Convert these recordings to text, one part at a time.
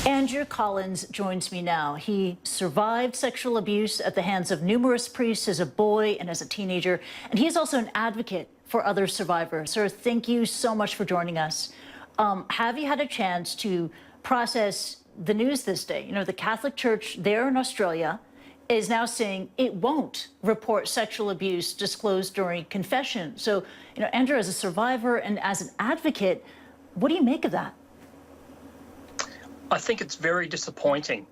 Andrew Collins joins me now. He survived sexual abuse at the hands of numerous priests as a boy and as a teenager, and he is also an advocate for other survivors. Sir, thank you so much for joining us. Have you had a chance to process the news this day? You know, the Catholic Church there in Australia is now saying it won't report sexual abuse disclosed during confession. So, you know, Andrew, as a survivor and as an advocate, what do you make of that? I think it's very disappointing.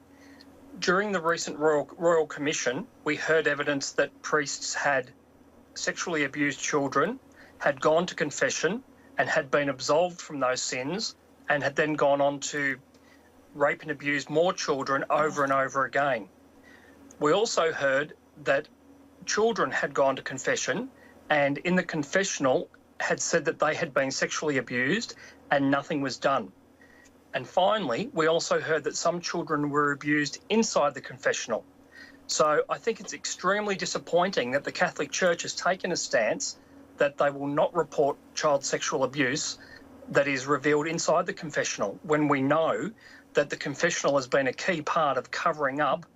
During the recent Royal Commission, we heard evidence that priests had sexually abused children, had gone to confession and had been absolved from those sins, and had then gone on to rape and abuse more children over and over again. We also heard that children had gone to confession and in the confessional had said that they had been sexually abused and nothing was done. And finally, we also heard that some children were abused inside the confessional. So I think it's extremely disappointing that the Catholic Church has taken a stance that they will not report child sexual abuse that is revealed inside the confessional, when we know that the confessional has been a key part of covering up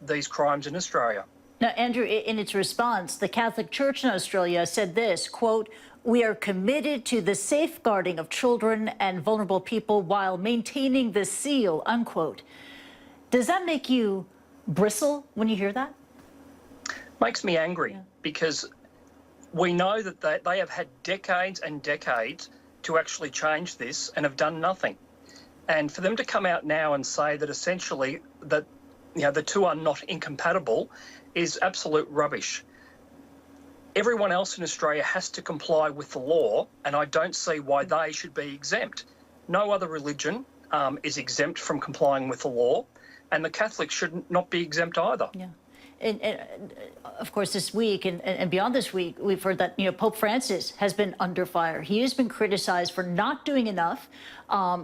these crimes in Australia. Now, Andrew, in its response, the Catholic Church in Australia said this, quote, "We are committed to the safeguarding of children and vulnerable people while maintaining the seal," unquote. Does that make you bristle when you hear that? Makes me angry, because we know that they have had decades and decades to actually change this and have done nothing. And for them to come out now and say that essentially that, you know, the two are not incompatible is absolute rubbish. Everyone else in Australia has to comply with the law, and I don't see why they should be exempt. No other religion is exempt from complying with the law, and the Catholics should not be exempt either. Yeah. And of course, this week and beyond this week, we've heard that, you know, Pope Francis has been under fire. He has been criticized for not doing enough.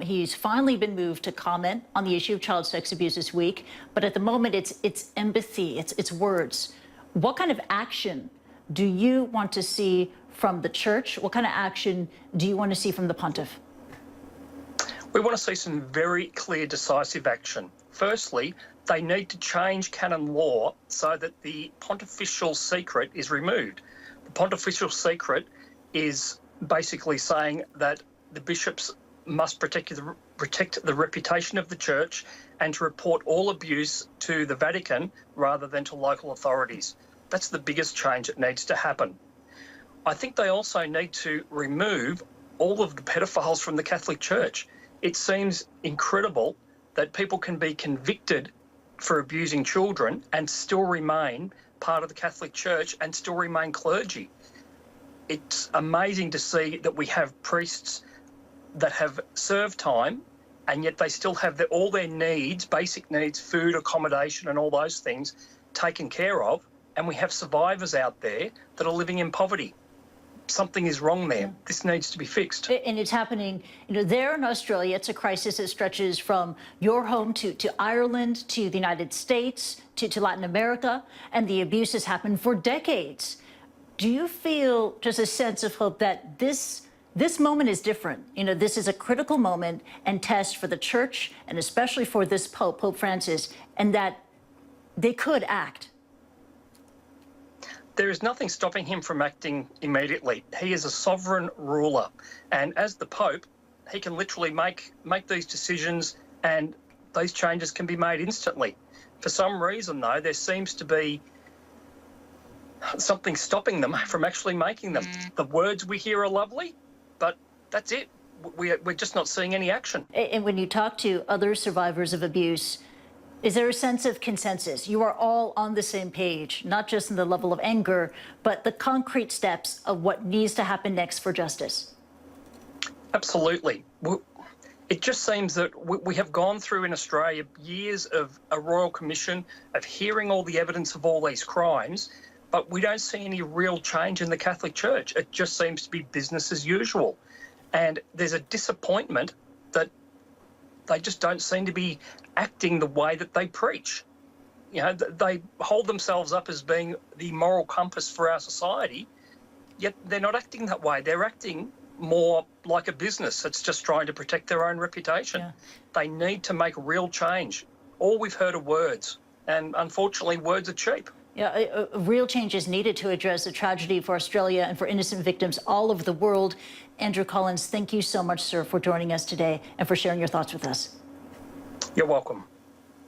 He's finally been moved to comment on the issue of child sex abuse this week. But at the moment, it's empathy, it's words. What kind of action do you want to see from the Church? What kind of action do you want to see from the Pontiff? We want to see some very clear, decisive action. Firstly, they need to change canon law so that the pontifical secret is removed. The pontifical secret is basically saying that the bishops must protect the reputation of the Church and to report all abuse to the Vatican rather than to local authorities. That's the biggest change that needs to happen. I think they also need to remove all of the pedophiles from the Catholic Church. It seems incredible that people can be convicted for abusing children and still remain part of the Catholic Church and still remain clergy. It's amazing to see that we have priests that have served time and yet they still have all their needs, basic needs, food, accommodation and all those things taken care of, and we have survivors out there that are living in poverty. Something is wrong there. Yeah. This needs to be fixed. And it's happening, you know, there in Australia. It's a crisis that stretches from your home to Ireland, to the United States, to Latin America, and the abuse has happened for decades. Do you feel just a sense of hope that this moment is different? You know, this is a critical moment and test for the Church, and especially for this Pope, Pope Francis, and that they could act? There is nothing stopping him from acting immediately. He is a sovereign ruler, and as the Pope, he can literally make these decisions, and these changes can be made instantly. For some reason, though, there seems to be something stopping them from actually making them. The words we hear are lovely, but that's it. We're just not seeing any action. And when you talk to other survivors of abuse, is there a sense of consensus? You are all on the same page, not just in the level of anger, but the concrete steps of what needs to happen next for justice. Absolutely. It just seems that we have gone through in Australia years of a Royal Commission, of hearing all the evidence of all these crimes, but we don't see any real change in the Catholic Church. It just seems to be business as usual. And there's a disappointment that they just don't seem to be acting the way that they preach. You know, they hold themselves up as being the moral compass for our society, yet they're not acting that way. They're acting more like a business that's just trying to protect their own reputation. Yeah. They need to make real change. All we've heard are words, and unfortunately, words are cheap. Yeah, a real change is needed to address the tragedy for Australia and for innocent victims all over the world. Andrew Collins, thank you so much, sir, for joining us today and for sharing your thoughts with us. You're welcome.